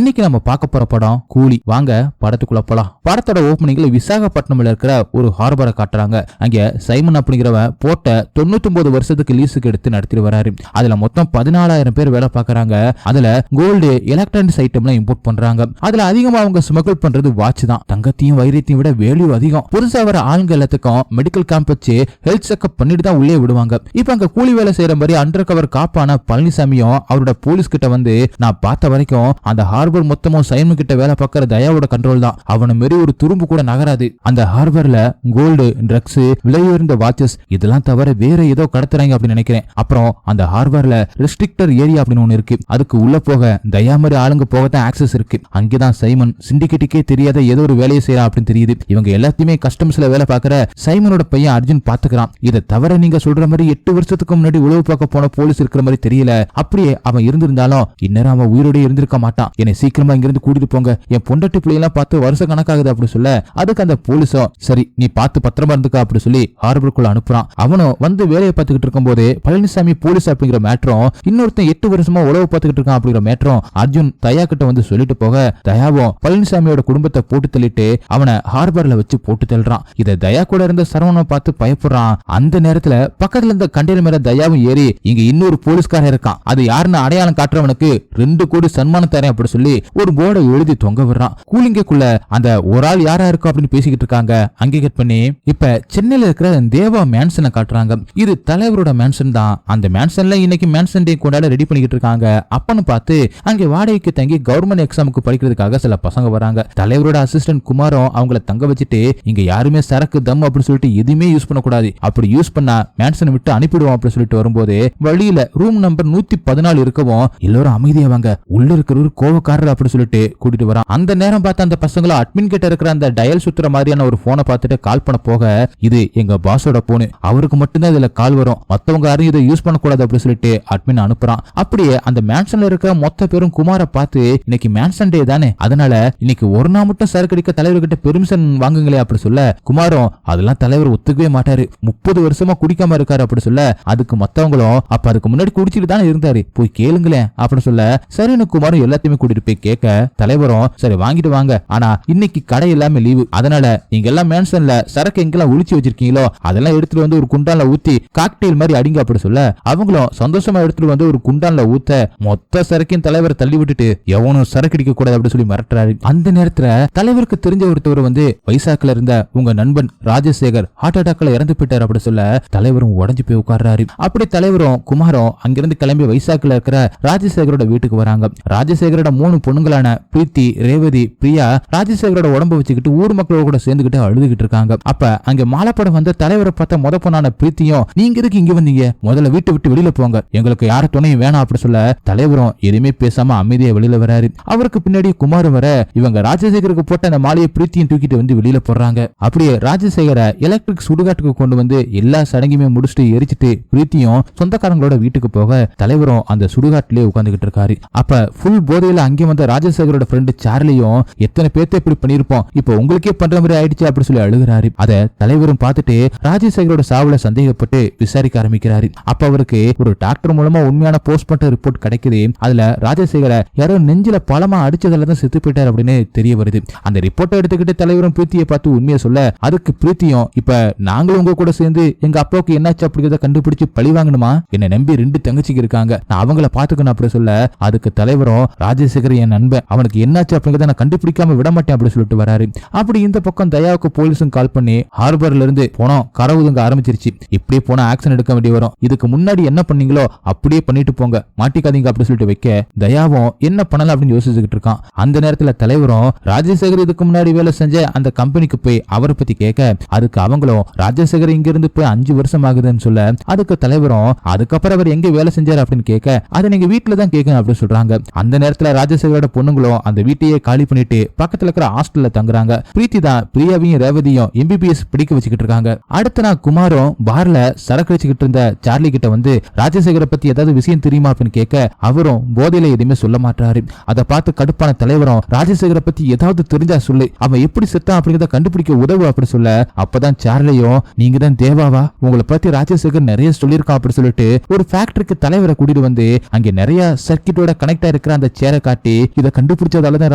இன்னைக்கு நம்ம பார்க்க போற படம் கூலி. வாங்க படத்துக்குள்ள போலாம். படத்தோட ஓப்பனிங்ல விசாகப்பட்டினம்ல இருக்கிற ஒரு ஹார்பரை காட்டுறாங்க. அங்க சைமன் அப்படிங்கிறவன் போட்ட 99 வருஷத்துக்கு லீஸுக்கு எடுத்து நடத்திட்டு வராரு. அதுல மொத்தம் 14,000 பேர் வேலை பார்க்கறாங்க. அதுல கோல்டு, எலக்ட்ரானிக்ஸ் ஐட்டம்லாம் இம்போர்ட் பண்றாங்க. அதுல அதிகமா அவங்க ஸ்மகிள் பண்றது வாட்ச் தான். தங்கத்தையும் வைரத்தையும் விட வேல்யூ அதிகம். புதுசா வர ஆளுங்க எல்லாத்துக்கும் மெடிக்கல் கேம்ப் வச்சு ஹெல்த் செக்அப் பண்ணிட்டு தான் உள்ளே விடுவாங்க. இப்ப அங்க கூலி வேலை செய்யற மாதிரி அண்டர் கவர் காப்பான பழனிசாமியும் அவரோட போலீஸ் கிட்ட வந்து, நான் பார்த்த வரைக்கும் அந்த ஹார்பர் மொத்தமும் சைமன் கிட்ட வேலை பார்க்கற தயாவோட கண்ட்ரோல் தான். அவனை மாரி ஒரு துரும்பு கூட நகராது. அந்த ஹார்பர்ல கோல்டு, ட்ரக்ஸ், விலை உயர்ந்த வாட்சஸ் இதெல்லாம் தவிர வேற ஏதோ கடத்துறாங்க அப்படின்னு நினைக்கிறேன். அப்புறம் அந்த ஹார்பர்ல ரெஸ்ட்ரிக்டர் ஏரியா அப்படின்னு ஒண்ணு இருக்கு. அதுக்கு உள்ள போக தயா மாதிரி ஆளுங்க போகத்தான் ஆக்சஸ் இருக்கு. அங்கேதான் சைமன் சிண்டிகேட்டுக்கே தெரியாத ஏதோ ஒரு வேலையை செய்யறா அப்படின்னு தெரியுது. இவங்க எல்லாத்தையுமே கஸ்டம்ஸ்ல வேலை பார்க்கற சைமனோட பையன் அர்ஜுன் பாத்துக்கிறான். இதை தவிர நீங்க சொல்ற மாதிரி 8 வருஷத்துக்கு முன்னாடி உளவு பார்க்க போன போலீஸ் இருக்கிற மாதிரி தெரியல. அப்படியே அவன் இருந்திருந்தாலும் இந்நேரம் அவன் உயிரோட இருந்திருக்க மாட்டான். என்னை சீக்கிரமா இங்கிருந்து கூட்டிட்டு போங்க, என் பொண்டாட்டி பிள்ளையெல்லாம் பார்த்து வருஷ கணக்காகுது அப்படி சொல்ல, அதுக்கு அந்த போலீஸும் சரி நீ பார்த்து பத்திரமா இருந்துக்கா அப்படி சொல்லி ஹார்பருக்குள்ள அனுப்புறான். அவனும் வந்து வேலையை பார்த்துக்கிட்டு இருக்கும் போது பழனிசாமி போலீஸ் அப்படிங்கிற மேட்டரும், இன்னொருத்தன் 8 வருஷமா உளவு பார்த்துக்கிட்டு இருக்கான் அப்படிங்கிற மேட்டரும் அர்ஜுன் தயா கிட்ட வந்து சொல்லிட்டு போக, தயாவும் பழனிசாமியோட குடும்பத்தை போட்டு தள்ளிட்டு அவனை ஹார்பர்ல வச்சு போட்டு தள்ளுறான். இதை தயா கூட இருந்த சரவணனை பார்த்து பயப்படுறான். அந்த நேரத்துல பக்கத்துல இருந்த கண்டெய்னர் மேல தயாவும் ஏறி, இங்க இன்னொரு போலீஸ்காரன் இருக்கான், அது யாருன்னு அடையாளம் காட்டுறவனுக்கு 2 கோடி சன்மானம் தரேன் அப்படி சொல்லி ஒரு போர்டை எழுதி தொங்க விடுறான். கூலிங்குள்ள அந்த ஒரு ஆள் யாரா இருக்கும் அப்படின்னு பேசிக்கிட்டு இருக்காங்க. அங்கே கட் பண்ணி இப்ப சென்னையில இருக்கிற தேவா மேன்சனை காட்டுறாங்க. இது தலைவரோட மேன்சன் தான். அந்த மேன்சன்ல இன்னைக்கு மேன்சன் டே கொண்டாட ரெடி பண்ணிக்கிட்டு இருக்காங்க. அப்பன்னு பார்த்து அங்கே வாடகைக்கு தங்கி கவர்மெண்ட் எக்ஸாமுக்கு படிக்கிறதுக்காக சில பசங்க வராங்க. தலைவரோட அசிஸ்டன்ட் குமாரும் அவங்கள தங்க வச்சுட்டு, இங்க யாருமே சரக்கு தம் அப்படின்னு சொல்லிட்டு எதுவுமே யூஸ் பண்ணக்கூடாது, அப்படி யூஸ் பண்ணா மேன்சனை விட்டு அனுப்பிடுவோம் அப்படின்னு சொல்லிட்டு வரும்போது வழியில ரூம் நம்பர் 114 இருக்கவும் எல்லாரும் அமைதியாவாங்க. உள்ள இருக்கிறவர் கோவக்காரர் அப்படின்னு சொல்லிட்டு கூட்டிட்டு வரான். அந்த நேரம் பார்த்து அந்த பசங்களும் அட்மின் கிட்ட இருக்கிற அந்த டயல் சுத்துற மாதிரியான ஒரு போனை பார்த்துட்டு கால் பண்ண போக, இது எங்க பாஸோட போனு, அவருக்கு மட்டும்தான் இதுல கால் வரும், மத்தவங்க யாரும் இதை யூஸ் பண்ணக்கூடாது அப்படின்னு சொல்லிட்டு அட்மின் அனுப்புறான். அப்படியே அந்த மேன்சன்ல இருக்கிற மொத்த பேரும் குமாரை பார்த்து, இன்னைக்கு மேன்சன் டே தானே, அதனால இன்னைக்கு ஒரு நாள் மட்டும் சரக்கு அடிக்க தலைவர்கிட்ட பெர்மிஷன் வாங்குங்களே அப்படி சொல்ல, குமாரும் அதெல்லாம் தலைவர் ஒத்துக்கவே மாட்டாரு, 30 வருஷமா குடிக்காம இருக்காரு அப்படி சொல்ல, அதுக்கு மத்தவங்களும் அப்ப அதுக்கு முன்னாடி குடிச்சிட்டு தானே இருந்தாரு, போய் கேளுங்களேன் அப்படின்னு சொல்ல, சரின்னு குமாரும் எல்லாத்தையுமே கூட்டிட்டு போய் கேட்க, தலைவரும் சரி வாங்கிட்டு வாங்க, ஆனா இன்னைக்கு கடை எல்லாமே லீவு, அதனால நீங்க எல்லாம் மேன்சன்ல சரக்கு எங்கெல்லாம் ஒளிச்சு வச்சிருக்கீங்களோ அதெல்லாம் எடுத்துட்டு வந்து ஒரு குண்டான்ல ஊத்தி காக்டெயில் மாதிரி அடிங்க அப்படி சொல்ல, அவங்களும் சந்தோஷமா எடுத்துட்டு வந்து ஒரு குண்டான்ல ஊத்த மொத்த சரக்கையும் தலைவரை தள்ளி விட்டுட்டு எவனும் சரக்கு அடிக்க கூடாது அப்படி சொல்லி மிரட்டுறாரு. அந்த நேரத்துல தலைவருக்கு தெரிஞ்ச ஒருத்தவர் வந்து, வைசாக்குல இருந்த உங்க நண்பன் ராஜசேகர் ஹார்ட் அட்டாக்ல இறந்து போயிட்டார் அப்படி சொல்ல, தலைவரும் உடஞ்சு போய் உட்கார்றாரு. அப்படி தலைவரும் குமாரும் அங்கிருந்து கிளம்பி வைசாக்குல இருக்கிற ராஜசேகரோட வீட்டுக்கு வராங்க. ராஜசேகரோட 3 பொண்ணுங்களான பிரீத்தி, ரேவதி, பிரியா ராஜசேகரோட உடம்பு வச்சுக்கிட்டு ஊர் மக்களோட கூட சேர்ந்துகிட்டு அழுதுகிட்டு இருக்காங்க. அப்ப அங்க மாலைப்படம் வந்த தலைவரை பார்த்த முத பொண்ணான பிரீத்தியும், நீங்க எதுக்கு இங்க வந்தீங்க, முதல்ல வீட்டை விட்டு வெளியில போங்க, எங்களுக்கு யார துணையும் வேணாம் அப்படி சொல்ல, தலைவரும் எதுவுமே பேசாம அமைதியா வெளியில வராரு. அவருக்கு பின்னாடி குமாரும் வர, இவங்க ராஜசேகருக்கு போட்ட அந்த மாலையை பிரீத்தியும் தூக்கிட்டு வந்து வெளியில போடுறாங்க. அப்படியே ராஜசேகரை எலக்ட்ரிக் சுடுகாட்டுக்கு கொண்டு வந்து எல்லா சடங்குமே முடிச்சுட்டு எரிச்சிட்டு பிரீத்தியும் சொந்தக்காரங்களோட வீட்டுக்கு போக, தலைவரும் அந்த சுடுகாட்டிலே உட்கார்ந்துகிட்டு இருக்காரு. அப்ப ஃபுல் போதையில அங்கே வந்த ராஜசேகரோட ஃப்ரெண்டு சார்லியும், எத்தனை பேர்த்த இப்படி பண்ணிருப்போம், இப்ப உங்களுக்கே பண்ற மாதிரி ஆயிடுச்சு அப்படி சொல்லி அழுகிறாரு. அத தலைவரும் பார்த்துட்டு ராஜசேகரோட சாவுல சந்தேகப்பட்டு விசாரிக்க ஆரம்பிக்கிறாரு. அப்ப அவருக்கு ஒரு டாக்டர் மூலமா உண்மையான போஸ்ட்மார்ட்டம் ரிப்போர்ட் கிடைக்குது. அதுல ராஜசேகர யாரோ நெஞ்சில பலமா அடிச்சதுல தான் செத்து போயிட்டார் அப்படின்னு தெரிய வருது. அந்த ரிப்போர்ட்டை எடுத்துக்கிட்டு தலைவரும் பிரீத்தியை பார்த்து உண்மையை சொல்ல, அதுக்கு பிரீத்தியும், இப்ப நாங்களும் உங்க கூட சேர்ந்து எங்க அப்பாவுக்கு என்னாச்சு அப்படிங்கிறத கண்டுபிடிச்சு பழி வாங்கணுமா, என்ன நம்பி 2 தங்கச்சிக்கு இருக்காங்க, நான் அவங்கள பாத்துக்கணும் அப்படி சொல்ல, அதுக்கு தலைவரும் ராஜசேகர் என் நண்பன், அவனுக்கு என்னாச்சு அப்படிங்கிறத நான் கண்டுபிடிக்காம விட மாட்டேன் அப்படி சொல்லிட்டு வராரு. அப்படி இந்த பக்கம் தயாவுக்கு போலீஸும் கால் பண்ணி, ஹார்பர்ல இருந்து போனோம் கரவுதுங்க ஆரம்பிச்சிருச்சு, இப்படியே போனா ஆக்சன் எடுக்க வேண்டிய வரும், இதுக்கு முன்னாடி என்ன பண்ணீங்களோ அப்படியே பண்ணிட்டு போங்க, மாட்டிக்காதீங்க அப்படி சொல்லிட்டு வைக்க, தயாவும் என்ன பண்ணலாம் அப்படின்னு யோசிச்சுக்கிட்டு இருக்கான். அந்த நேரத்துல தலைவரும் ராஜசேகர் இதுக்கு முன்னாடி வேலை செஞ்ச அந்த கம்பெனிக்கு போய் அவரை பத்தி கேட்க, அதுக்கு அவங்களும் ராஜசேகர் இங்க இருந்து போய் 5 வருஷம் ஆகுதுன்னு சொல்ல, அதுக்கு தலைவரும் அதுக்கப்புறம் அவர் எங்க வேலை செஞ்சாரு அப்படின்னு கேட்க, அதை நீங்க வீட்டுல தான் கேட்கணும் அப்படின்னு சொல்றாங்க. அந்த நேரத்துல ராஜசேகரோட பொண்ணுங்களும் அந்த வீட்டையே காலி பண்ணிட்டு பக்கத்துல இருக்கிற ஹாஸ்டல்ல தங்குறாங்க. பிரீத்தி தான் பிரியாவையும் ரேவதியும் MBBS படிக்க வச்சுக்கிட்டு இருக்காங்க. அடுத்த நாள் குமாரும் பார்ல சரக்கு வச்சுக்கிட்டு இருந்த சார்லி கிட்ட வந்து, ராஜசேகரை பத்தி ஏதாவது விஷயம் தெரியுமா அப்படின்னு கேட்க, அவரும் போதையில எதுவுமே சொல்ல மாட்டாரு. அதை பார்த்து கடுப்பான தலைவரும், ராஜசேகரை பத்தி ஏதாவது தெரிஞ்சா சொல்லு, அவன் எப்படி செத்தான் அப்படிங்கிறத கண்டுபிடிக்க உதவு அப்படி சொல்ல, அப்பதான் சார்லியும், நீங்க தான் தேவாவா, உங்களை பத்தி ராஜசேகர் நிறைய சொல்லியிருக்கான் அப்படி சொல்லிட்டு ஒரு ஃபேக்டரிக்கு தலைவரை கூட்டிட்டு வந்து அங்க நிறைய சர்க்கிட்டோட கனெக்ட் ஆயிருக்கிற அந்த சேரை காட்டி, சொல்லிட்டு இதை கண்டுபிடிச்சதாலதான்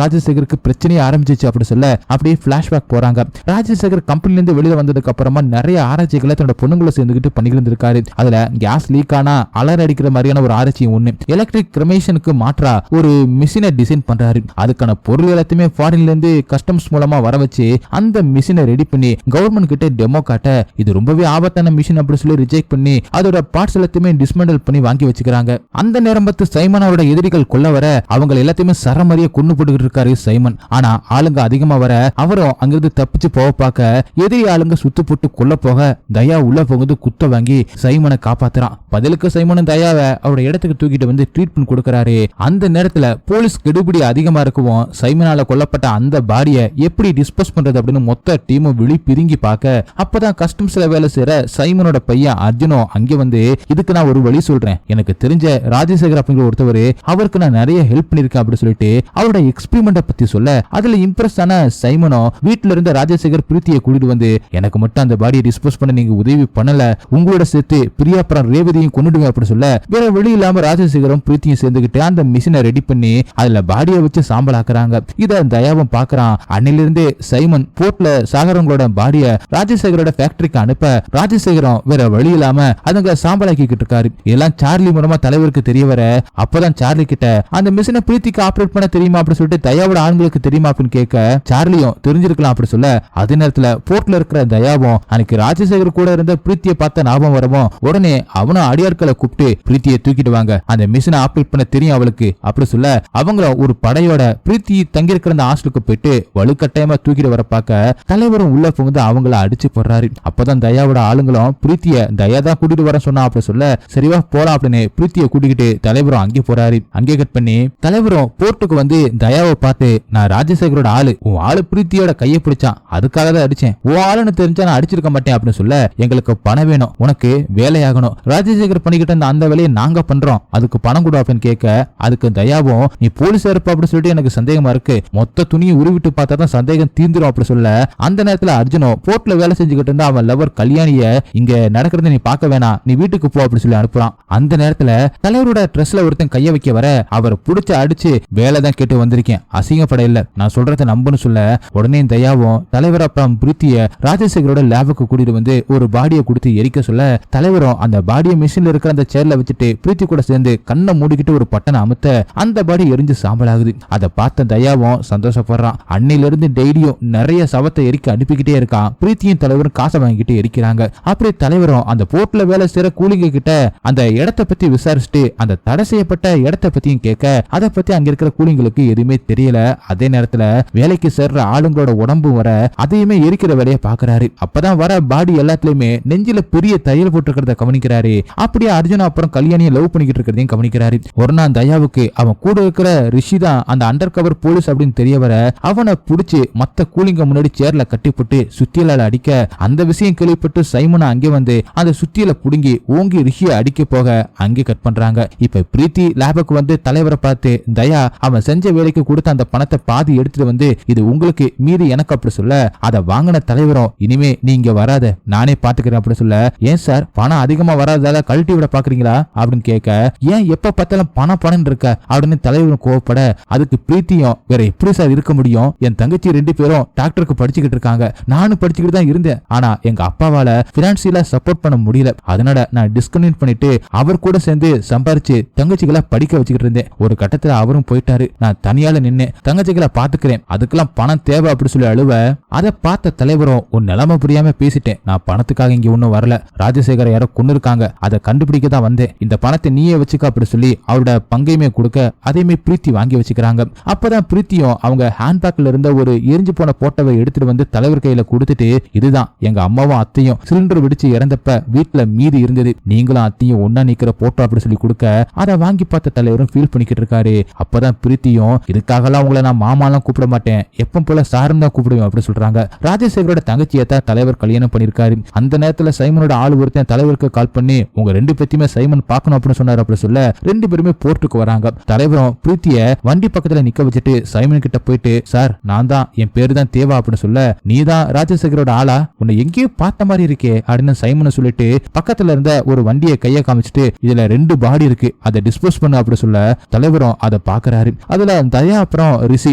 ராஜசேகருக்கு பிரச்சனையே ஆரம்பிச்சிச்சு அப்படி சொல்ல அப்படியே பிளாஷ்பேக் போறாங்க. ராஜசேகர் கம்பெனில இருந்து வெளியில வந்ததுக்கு அப்புறமா நிறைய ஆராய்ச்சிகளை தன்னோட பொண்ணுங்களை சேர்ந்துகிட்டு பண்ணிக்கிட்டு இருக்காரு. அதுல கேஸ் லீக் ஆனா அலர் அடிக்கிற மாதிரியான ஒரு ஆராய்ச்சி ஒண்ணு, எலக்ட்ரிக் கிரமேஷனுக்கு மாற்றா ஒரு மிஷினை டிசைன் பண்றாரு. அதுக்கான பொருள் எல்லாத்தையுமே ஃபாரின்ல இருந்து கஸ்டம்ஸ் மூலமா வர வச்சு அந்த மிஷினை ரெடி பண்ணி கவர்மெண்ட் கிட்ட டெமோ காட்ட இது ரொம்பவே ஆபத்தான மிஷின் அப்படி சொல்லி ரிஜெக்ட் பண்ணி அதோட பார்ட்ஸ் எல்லாத்தையுமே டிஸ்மெண்டல் பண்ணி வாங்கி வச்சுக்கிறாங்க. அந்த நேரம் பார்த்து சைமனோட எதிரிகள் கொல்ல வர அவங்க எல்லாத்தையுமே சரமறிய கொண்டு போட்டுக்கிட்டு இருக்காரு சைமன். ஆனா ஆளுங்க அதிகமா வர அவரும் அங்கிருந்து தப்பிச்சு போக பார்க்க எதிரி ஆளுங்க சுத்து போட்டு கொல்ல போக தயா உள்ள போகுது குத்த வாங்கி சைமனை காப்பாத்துறான். பதிலுக்கு சைமனும் தயாவை அவரோட இடத்துக்கு தூக்கிட்டு வந்து ட்ரீட்மெண்ட் கொடுக்கறாரு. அந்த நேரத்துல போலீஸ் கெடுபிடி அதிகமா இருக்கவும் சைமனால கொல்லப்பட்ட அந்த பாடியை எப்படி டிஸ்போஸ் பண்றது அப்படின்னு மொத்த டீமும் விழி பிரிங்கி பார்க்க அப்பதான் கஸ்டம்ஸ்ல வேலை செய்யற சைமனோட பையன் அர்ஜுனோ அங்கே வந்து இதுக்கு நான் ஒரு வழி சொல்றேன், எனக்கு தெரிஞ்ச ராஜசேகர் அப்படிங்கிற ஒருத்தவர் அவருக்கு நான் நிறைய ஹெல்ப் பண்ணிருக்கேன் அப்படின்னு சொல்லிட்டு அவரோட எக்ஸ்பெரிமெண்ட பத்தி சொல்ல அதுல இம்ப்ரெஸ் ஆன சைமனோ வீட்டுல இருந்த ராஜசேகர் பிரீத்தியை கூட்டிட்டு வந்து எனக்கு மட்டும் அந்த பாடியை டிஸ்போஸ் பண்ண நீங்க உதவி பண்ணல, உங்களோட சேர்த்து பிரியா அப்புறம் ரேவதியும் கொண்டுடுங்க அப்படி சொல்ல வேற வழி இல்லாம ராஜசேகரும் பிரீத்தியும் சேர்ந்துகிட்டு அந்த மிஷினை ரெடி பண்ணி அதுல பாடியை வச்சு சாம்பல் ஆக்குறாங்க. இத தயாவும் பாக்குறான். அன்னிலிருந்தே சைமன் போர்ட்ல சாகரங்களோட பாடிய ராஜசேகரோட ஃபேக்டரிக்கு அனுப்ப ராஜசேகரம் வேற வழி இல்லாம அதுங்க சாம்பலாக்கிட்டு இருக்காரு. இதெல்லாம் சார்லி மூலமா தலைவருக்கு தெரிய வர அப்பதான் சார்லி கிட்ட அந்த மிஷினை பிரீத்திக்கு ஆபரேட் பண்ண தெரியுமா அப்படி சொல்லிட்டு தயாவோட ஆண்களுக்கு தெரியுமா அப்படின்னு கேட்க சார்லியும் தெரிஞ்சிருக்கலாம் அப்படி சொல்ல அதே நேரத்துல போர்ட்ல இருக்கிற தயாவும் அன்னைக்கு ராஜசேகர் கூட இருந்த பிரீத்தியை பார்த்த ஞாபகம் வரவும் உடனே அவனும் அடியாட்களை கூப்பிட்டு பிரீத்தியை தூக்கிட்டு வாங்க, அந்த மிஷினை ஆபரேட் பண்ண தெரியும் அவளுக்கு அப்படி சொல்ல அவங்களும் ஒரு படையோட பிரீத்தி தங்கியிருக்கிற அந்த ஹாஸ்டலுக்கு போயிட்டு வலுக்கட்டாயமா தூக்கிட்டு வர பார்க்க தலைவரும் உள்ள புகுந்து அவங்கள அடிச்சு போடுறாரு. அப்பதான் தயாவோட ஆளுங்களும் பிரீத்திய தயா தான் கூட்டிட்டு வர சொன்னா அப்படி சொல்ல சரிவா போலாம் அப்படின்னு பிரீத்தியை கூட்டிக்கிட்டு தலைவரும் அங்கே போறாரு. அங்கே கட் பண்ணி தலைவரும் போர்ட்டுக்கு வந்து தயாவை பார்த்து நான் ராஜசேகரோட ஆளு, உன் ஆளு பிரீத்தியோட கையை பிடிச்சான், அதுக்காக தான் அடிச்சேன், உன் ஆளுன்னு தெரிஞ்சா நான் அடிச்சிருக்க மாட்டேன் அப்படின்னு சொல்ல எங்களுக்கு பணம் வேணும், உனக்கு வேலையாகணும், ராஜசேகர் பண்ணிக்கிட்டு இருந்த அந்த வேலையை நாங்க பண்றோம், அதுக்கு பணம் கொடு அப்படின்னு கேட்க அதுக்கு தயாவும் நீ போலீஸா இருப்ப அப்படின்னு சொல்லிட்டு எனக்கு சந்தேகமா இருக்கு, மொத்த துணியை உருவிட்டு பார்த்தா தான் சந்தேகம் தீந்துரும் அப்படி சொல்ல அந்த நேரத்துல அர்ஜுனோ போர்ட்ல வேலை செஞ்சுக்கிட்டு இருந்தா அவன் லவர் கல்யாணிய இங்க நடக்கிறத நீ பார்க்க வேணாம், நீ வீட்டுக்கு போ அப்படி சொல்லி அனுப்புறான். அந்த நேரத்துல தலைவரோட ட்ரெஸ்ல ஒருத்தன் கைய வைக்க வர அவர் புடிச்சு அடிச்சு வேலை தான் கேட்டு வந்திருக்கேன், அசிங்கப்பட இல்ல, நான் சொல்றத நம்புன்னு சொல்ல உடனே தயாவும் தலைவர் அப்புறம் பிரீத்திய ராஜசேகரோட லேபுக்கு கூட்டிட்டு வந்து ஒரு பாடியை கொடுத்து எரிக்க சொல்ல தலைவரும் அந்த பாடியை மிஷின்ல இருக்கிற அந்த சேர்ல வச்சுட்டு பிரீத்தி கூட சேர்ந்து கண்ணை மூடிக்கிட்டு ஒரு பட்டனை அமுத்த அந்த பாடி எரிஞ்சு சாம்பல் ஆகுது. அதை பார்த்த தயாவும் சந்தோஷப்படுறான். அன்னையில இருந்து டெய்லியும் நிறைய சவத்தை எரிக்க அனுப்பிக்கிட்டே இருக்கான். பிரீத்தியும் தலைவரும் காசை வாங்கிட்டு எரிக்கிறாங்க. அப்படியே தலைவரும் அந்த போர்ட்ல வேலை செய்யற கூலிங்க கிட்ட அந்த இடத்தை பத்தி விசாரிச்சுட்டு அந்த தடை செய்யப்பட்ட இடத்தை பத்தியும் கேட்க அதை பத்தி அங்க இருக்கிற கூலிங்களுக்கு எதுவுமே தெரியல. அதே நேரத்துல வேலைக்கு சேர்ற ஆளுங்களோட உடம்பு வர அதையுமே எரிக்கிற வேலையை பாக்குறாரு. அப்பதான் வர பாடி எல்லாத்துலயுமே நெஞ்சில பெரிய தையல் போட்டுக்கிறத கவனிக்கிறாரு. அப்படியே அர்ஜுனா அப்புறம் கல்யாணியை லவ் பண்ணிக்கிட்டு இருக்கிறதையும் கவனிக்கிறாரு. ஒரு நாள் தயாவுக்கு அவன் கூட இருக்கிற ரிஷி தான் அந்த அண்டர் கவர் போலீஸ் அப்படின்னு தெரிய வர அவனை புடிச்சு மத்த கூலிங்க முன்னாடி சேர்ல கட்டி போட்டு சுத்தியலால அடிக்க அந்த விஷயம் கேள்விப்பட்டு சைமனா அங்கே வந்து அந்த சுத்தியல புடுங்கி ஓங்கி ரிஷியை அடிக்க போக அங்கே கட் பண்றாங்க. இப்ப பிரீத்தி லேபுக்கு வந்து தலைவரை பார்த்து தயா அவன் செஞ்ச வேலைக்கு கொடுத்த அந்த பணத்தை பாதி எடுத்துட்டு வந்து இது உங்களுக்கு மீறி எனக்கு அப்படி சொல்ல அதை வாங்கின தலைவரும் இனிமே நீங்க வராத நானே பாத்துக்கிறேன் அப்படி சொல்ல ஏன் சார் பணம் அதிகமா வராதால கழட்டி விட பாக்குறீங்களா அப்படின்னு கேட்க ஏன் எப்ப பார்த்தாலும் பணம் இருக்க அப்படின்னு தலைவரும் கோவப்பட அதுக்கு பிரீத்தியும் வேற எப்படி சார் இருக்க முடியும், என் தங்கச்சி 2 பேரும் டாக்டருக்கு படிச்சுக்கிட்டு இருக்காங்க, நானும் படிச்சுக்கிட்டு தான் இருந்தேன், ஆனா எங்க அப்பாவால பினான்சியலா சப்போர்ட் பண்ண முடியல, அதனால நான் டிஸ்கன்டினியூ பண்ணிட்டு அவர் கூட சேர்ந்து சம்பாரிச்சு தங்கச்சிகளை படிக்க வச்சுக்கிட்டு இருந்தேன். ஒரு கட்டத்துல அவரும் போயிட்டாரு, நான் தனியால நின்னு தங்கச்சிகளை பாத்துக்கிறேன், அதுக்கெல்லாம் பணம் தேவை அப்படி சொல்லி அழுவ அதை பார்த்த தலைவரும் உன் நிலைமை புரியாம பேசிட்டேன், நான் பணத்துக்காக இங்க ஒன்னும் வரல, ராஜசேகர யாரோ கொண்டு இருக்காங்க, அதை கண்டுபிடிக்க தான் வந்தேன், இந்த பணத்தை நீயே வச்சுக்க அப்படி சொல்லி அவரோட பங்கையுமே கொடுக்க அதையுமே பிரீத்தி வாங்கி வச்சுக்கிறாங்க. அப்பதான் பிரீத்தியும் அவங்க ஹேண்ட்பேக்ல இருந்த ஒரு எரிஞ்சு போன போட்டோவை எடுத்துட்டு வந்து தலைவர் கையில கொடுத்துட்டு இதுதான் எங்க அம்மாவும் அத்தையும் சிலிண்டர் வெடிச்சு இறந்தப்ப வீட்டுல மீதி இருந்தது, நீங்களும் அத்தையும் ஒன்னா நிக்கிற போட்டோ அப்படி சொல்லி கொடுக்க அதை வாங்கி பார்த்த தலைவரும் ஃபீல் பண்ணிக்கிட்டு இருக்காரு. அப்பதான் பிரீத்தியும் இதுக்காகலாம் உங்களை நான் மாமாலாம் கூப்பிட மாட்டேன், எப்ப போல சாரம் தான் கூப்பிடுவேன் அப்படி சொல்றாங்க. ராஜசேகரோட தங்கச்சியத்தான் தலைவர் கல்யாணம் பண்ணிருக்காரு. அந்த நேரத்துல சைமனோட ஆளு ஒருத்தன் தலைவருக்கு கால் பண்ணி உங்க 2 பேத்தையுமே சைமன் பார்க்கணும் அப்படின்னு சொன்னாரு அப்படி சொல்ல 2 பேருமே போர்ட்டுக்கு வராங்க. தலைவரும் பிரீத்திய வண்டி பக்கத்துல நிக்க வச்சுட்டு சைமன் கிட்ட போயிட்டு சார் நான் தான், என் பேரு தான் தேவா அப்படின்னு சொல்ல நீதான் ராஜசேகரோட ஆளா, உன்னை எங்கேயோ பார்த்த மாதிரி இருக்கே அப்படின்னு சைமனை சொல்லிட்டு பக்கத்துல இருந்த ஒரு வண்டியை கைய காமிச்சிட்டு இதுல 2 பாடி இருக்கு, அதை டிஸ்போஸ் பண்ணு அப்படி சொல்ல தலைவரும் அதை பாக்குற பாக்குறாரு. அதுல தயா அப்புறம் ரிஷி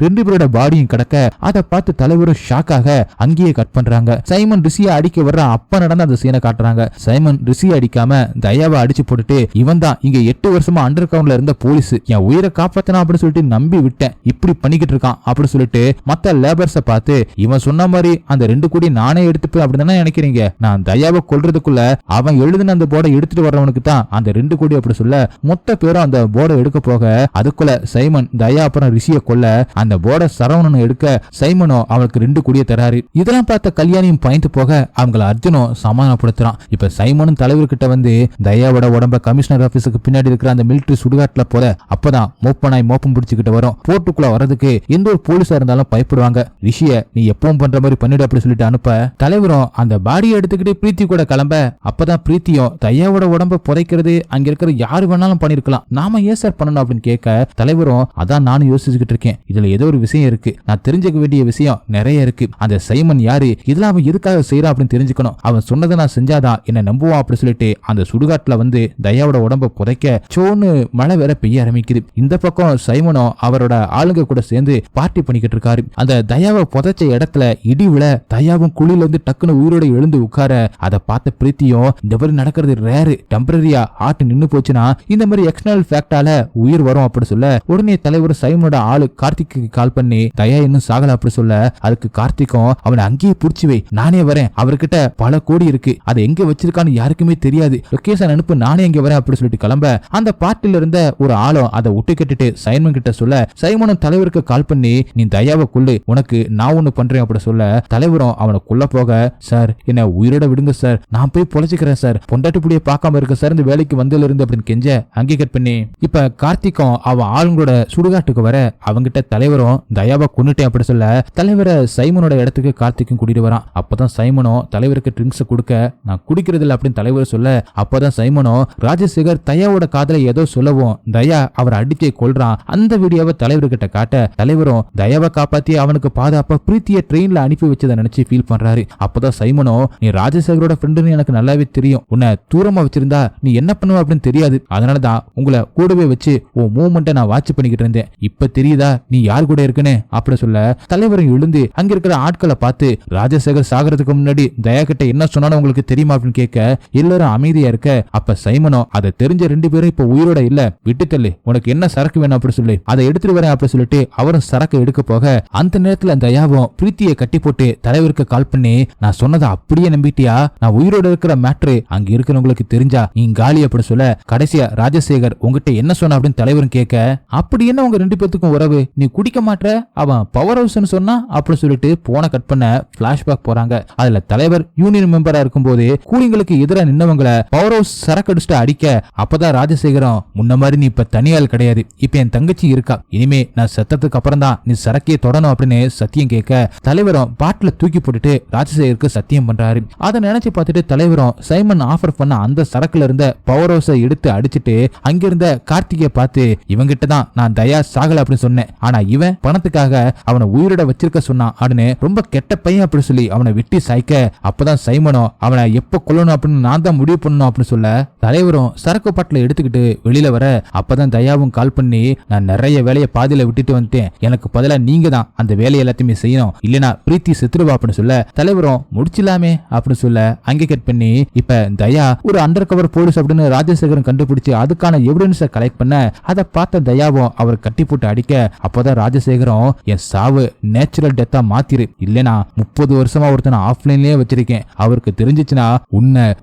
2 பேரோட பாடியும் கிடக்க அதை பார்த்து தலைவரும் ஷாக்காக அங்கேயே கட் பண்றாங்க. சைமன் ரிஷியை அடிக்க வர்ற அப்ப நடந்த அந்த சீனை காட்டுறாங்க. சைமன் ரிஷியை அடிக்காம தயாவை அடிச்சு போட்டுட்டு இவன் தான் இங்க 8 வருஷமா அண்டர் கிரவுண்ட்ல இருந்த போலீஸ், என் உயிரை காப்பாத்தனா அப்படின்னு சொல்லிட்டு நம்பி விட்டேன், இப்படி பண்ணிக்கிட்டு இருக்கான் அப்படின்னு சொல்லிட்டு மத்த லேபர்ஸ பார்த்து இவன் சொன்ன மாதிரி அந்த 2 கோடி நானே எடுத்துப்பேன் அப்படின்னு நினைக்கிறீங்க, நான் தயாவை கொல்றதுக்குள்ள அவன் எழுதுன அந்த போர்டை எடுத்துட்டு வர்றவனுக்கு தான் அந்த 2 கோடி அப்படி சொல்ல மொத்த பேரும் அந்த போர்டை எடுக்க போக அதுக்குள்ள சைமன் தயா அப்புறம் ரிஷியை கொல்ல அந்த போர்டை சரவணன் எடுக்க சைமனோ அவளுக்கு 2 கோடியை தராரு. இதெல்லாம் பார்த்த கல்யாணியும் பயந்து போக அவங்கள அர்ஜுனும் சமாதானப்படுத்துறான். இப்ப சைமனும் தலைவர்கிட்ட வந்து தயாவோட உடம்ப கமிஷனர் ஆபீஸுக்கு பின்னாடி இருக்கிற அந்த மிலிட்டரி சுடுகாட்டுல போல அப்பதான் மோப்பனாய் மோப்பம் பிடிச்சுக்கிட்டு வரும். போர்ட்டுக்குள்ள வரதுக்கு எந்த ஒரு போலீஸா இருந்தாலும் பயப்படுவாங்க. ரிஷிய நீ எப்பவும் பண்ற மாதிரி பண்ணிடு அப்படி சொல்லிட்டு அனுப்ப தலைவரும் அந்த பாடியை எடுத்துக்கிட்டு பிரீத்தி கூட கிளம்ப அப்பதான் பிரீத்தியும் தயாவோட உடம்ப புதைக்கிறது அங்க இருக்கிற யாரு வேணாலும் பண்ணிருக்கலாம், நாம ஏன் சார் பண்ணணும் அப்படின்னு கேட்க தலைவரும் அதான் நானும் யோசிச்சுக்கிட்டு இருக்கேன், இதுல ஏதோ ஒரு விஷயம் இருக்கு, நான் தெரிஞ்சுக்க வேண்டிய விஷயம் நிறைய இருக்கு, அந்த சைமன் யாரு, இதெல்லாம் அவன் எதுக்காக செய்யறான் அப்படின்னு தெரிஞ்சுக்கணும், அவன் சொன்னதை நான் செஞ்சாதான் என்ன நம்புவான் அப்படி சொல்லிட்டு அந்த சுடுகாட்டுல வந்து தயாவோட உடம்ப புதைக்க சோன்னு மழை வேற பெய்ய ஆரம்பிக்குது. இந்த பக்கம் சைமனும் அவரோட ஆளுங்க கூட சேர்ந்து பார்ட்டி பண்ணிக்கிட்டு இருக்காரு. அந்த தயாவை புதைச்ச இடத்துல இடி விழ தயாவும் குழியில இருந்து டக்குன்னு உயிரோட எழுந்து உட்கார அதை பார்த்த பிரீத்தியும் இந்த மாதிரி நடக்கிறது ரேரு, டெம்பரரியா ஹார்ட் நின்னு போச்சுன்னா இந்த மாதிரி எக்ஸ்டர்னல் ஃபேக்டால உயிர் வரும் அப்படி சொல்ல உடனே தலைவர் சைமனோட ஆளு கார்த்திக்கு கால் பண்ணி தயா இன்னும் சாகல அப்படி சொல்ல அதுக்கு கார்த்திக்கும் அவனை அங்கேயே புடிச்சு வை, நானே வரேன், அவர்கிட்ட பல கோடி இருக்கு, அதை எங்க வச்சிருக்கான்னு யாருக்குமே தெரியாது, லொகேஷன் அனுப்பு, நானே இங்க வரேன் அப்படி சொல்லிட்டு கிளம்ப அந்த பார்ட்டில இருந்த ஒரு ஆளும் அதை விட்டு கட்டிட்டு சைமன் கிட்ட சொல்ல சைமனும் தலைவருக்கு கால் பண்ணி நீ தயாவை கொள்ளு, உனக்கு நான் ஒண்ணு பண்றேன் அப்படி சொல்ல தலைவரும் அவனை கொல்ல போக சார் என்ன உயிரோட விடுங்க சார், நான் போய் பொழைச்சுக்கிறேன் சார், பொண்டாட்டி புடிய பார்க்காம இருக்க சார், இந்த வேலைக்கு வந்ததுல இருந்து அப்படின்னு கெஞ்ச அங்கே கட் பண்ணி இப்ப கார்த்திக்கும் அவன் ஆளுங்களோட சுடுகாட்டுக்கு வர அவங்கிட்ட தலைவரும் தயாவை கொன்னுட்டேன் அப்படி சொல்ல தலைவரை சைமனோட இடத்துக்கு கார்த்திக்கும் கூட்டிட்டு வரான். அப்பதான் சைமனும் தலைவருக்கு ட்ரிங்க்ஸ் கொடுக்க நான் குடிக்கிறது இல்லை அப்படின்னு தலைவர் சொல்ல அப்பதான் சைமனும் ராஜசேகர் தயாவோட காதல ஏதோ சொல்லவும் தயா அவர் அடிச்சே கொல்றான். அந்த வீடியோவை தலைவர்கிட்ட காட்ட தலைவரும் தயாவை காப்பாத்தி அவனுக்கு பாதுகாப்பா பிரீத்திய ட்ரெயின்ல அனுப்பி வச்சதை நினைச்சு ஃபீல் பண்றாரு. அப்பதான் சைமனும் நீ ராஜசேகரோட ஃப்ரெண்டுன்னு எனக்கு நல்லாவே தெரியும், உன்னை தூரமா வச்சிருந்தா நீ என்ன பண்ணுவ அப்படின்னு தெரியாது, அதனாலதான் உங்களை கூடவே வச்சு உன் மூவ்மெண்ட்டை நான் வாட்ச் பண்ணிக்கிட்டு இருந்தேன், இப்ப தெரியுதா நீ யார் கூட இருக்குன்னு அப்படி சொல்ல தலைவரும் எழுந்து அங்க இருக்கிற ஆட்களை பார்த்து ராஜசேகர் சாகிறதுக்கு முன்னாடி தயா கிட்ட என்ன சொன்னாலும் உங்களுக்கு தெரியுமா அப்படின்னு கேட்க எல்லாரும் அமைதியா இருக்க அப்ப சைமனோ அதை தெரிஞ்ச 2 பேரும் இப்ப உயிரோட இல்ல, விட்டு தள்ளு, உனக்கு என்ன சரக்கு வேணும் அப்படி சொல்லி அதை எடுத்துட்டு வரேன் அப்படி சொல்லிட்டு அவரும் சரக்கு எடுக்க போக அந்த நேரத்துல தயாவும் பிரீத்தியை கட்டி போட்டு தலைவருக்கு கால் பண்ணி நான் சொன்னதை அப்படியே நம்பிட்டியா, நான் உயிரோட இருக்கிற மேட்ரு அங்க இருக்கிறவங்களுக்கு தெரிஞ்சா நீ காலி அப்படி சொல்ல கடைசியா ராஜசேகர் உங்ககிட்ட என்ன சொன்ன அப்படின்னு தலைவரும் கேட்க அப்படி என்ன உங்க 2 பேத்துக்கும் உறவு, நீ குடிக்க மாட்ட, அவன் பவர் ஹவுஸ் சொன்னா அப்படி சொல்லிட்டு போன கட் பண்ண பிளாஷ்பேக் போறாங்க. அதுல தலைவர் யூனியன் மெம்பரா இருக்கும் போது கூலிங்களுக்கு எதிராக நின்னவங்களை பவர் ஹவுஸ் சரக்கு அடிச்சுட்டு அடிக்க அப்பதான் ராஜசேகரம் முன்ன மாதிரி நீ இப்ப தனியால் கிடையாது, இப்ப என் தங்கச்சி இருக்கா, இனிமே நான் செத்ததுக்கு அப்புறம் தான் நீ சரக்கே தொடணும் அப்படின்னு சத்தியம் கேட்க தலைவரும் பாட்டில தூக்கி போட்டுட்டு ராஜசேகருக்கு சத்தியம் பண்றாரு. அதை நினைச்சு பார்த்துட்டு தலைவரும் சைமன் ஆஃபர் பண்ண அந்த சரக்குல இருந்த பவர் ஹவுஸை எடுத்து அடிச்சுட்டு அங்கிருந்த கார்த்திகை பார்த்து இவங்கிட்ட தான் நான் தயா சாகல அப்படின்னு சொன்னேன், ஆனா இவன் பணத்துக்காக அவனை உயிரோட வச்சிருக்க சொன்னான் அப்படின்னு ரொம்ப கெட்ட பையன் அப்படி சொல்லி அவனை வெட்டி சாய்க்க அப்பதான் சைமனோ அவனை எப்ப கொல்லணும் அப்படின்னு நான் தான் முடிவு பண்ணணும் அப்படின்னு சொல்ல தலைவரும் சரக்கு பாட்டில எடுத்துக்கிட்டு வெளியில வர அப்பதான் தயாவும் கால் பண்ணி நான் நிறைய வேலையை பாதியில விட்டுட்டு வந்துட்டேன், எனக்கு பதிலா நீங்க தான் அந்த வேலையை எல்லாத்தையுமே செய்யணும், இல்லனா பிரீத்தி செத்துருவா அப்படின்னு சொல்ல தலைவரும் முடிச்சிடலாமே அப்படின்னு சொல்ல அங்கே கட் பண்ணி இப்ப தயா ஒரு அண்டர் கவர் போலீஸ் அப்படின்னு ராஜசேகரன் கண்டுபிடிச்சு அதுக்கான எவிடன்ஸை கலெக்ட் பண்ண அதை பார்த்த தயாவும் அவர் கட்டி போட்டு அடிக்க அப்பதான் ராஜசேகரம் என் சாவு நேச்சுரல் டெத்தா மாத்திரு, இல்லனா 30 வருஷமா ஒருத்தனை ஆஃப்லைன்லயே வச்சிருக்கேன், அவருக்கு தெரிஞ்சிச்சுன்னா